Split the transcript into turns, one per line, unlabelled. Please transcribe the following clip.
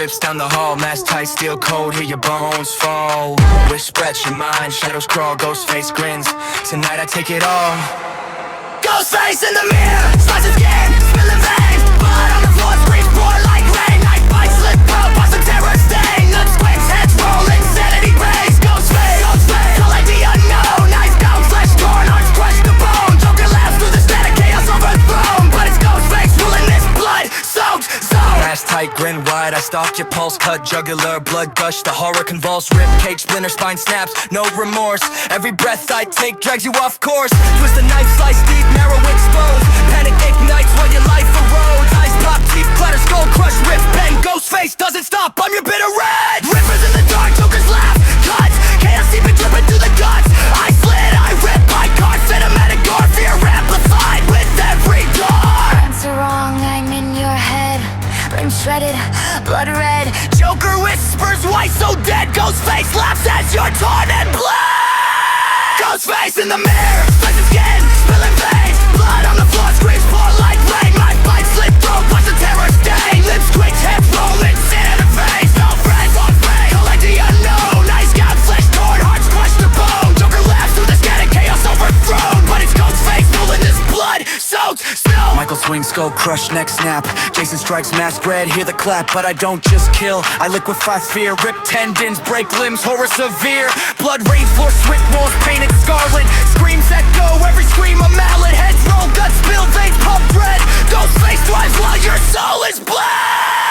whips down the hall, mask tight, steel cold, hear your bones fall. Wish spreads your mind, shadows crawl, ghost face grins. Tonight I take it all. Ghost face in the mirror, slice of skin, spilling veins. Blood on the floor, screams pour like rain. Night bites, slip out, watch the terror stain. Lip squints, heads roll, insanity rays. Ghost face, all like the unknown. Knife down, flesh torn, hearts crushed to bone. Joker laughs through the static, chaos overthrown. But it's ghost face ruling this blood-soaked zone. Mask tight, grin wide, I stalk your pulse. Cut jugular, blood gush, the horror convulse. Rib cage, splinter, spine snaps, no remorse. Every breath I take drags you off course. Twist the knife, slice deep, narrow exposed. Panic ignites while your life erodes. Eyes pop, teeth clatter, skull crush, rip bend. Ghost face doesn't stop, I'm your bitter red. Rippers in the dark, jokers laugh, cuts. Chaos even dripping through the guts. I slit, I rip, I cut. Cinematic gore, fear amplified with every door.
Answer wrong, I'm in your head. Brain shredded, blood red.
Joker whispers, why so dead? Ghost face laughs as you're torn and bled. Ghost face in the mirror, slice of skin, spilling veins. Blood on the floor, screams pour like rain. My bite slit throat, watch the terror stain. Lips twitch, heads roll, sin in the face. No friends, go like the unknown. Ice gout, flesh torn, hearts crushed to bone. Joker laughs through the static, chaos overthrown. But it's ghost face, full in this blood-soaked snow. Michael swings, skull crush, neck snap. Jason strikes, mask red, hear the clap. But I don't just kill, I liquefy fear. Rip tendons, break limbs, horror severe. Blood rain, floor, swift walls, painted scarlet. Screams echo, every scream a mallet. Heads roll, guts spill, veins pump red. Ghost face thrives while your soul is bled.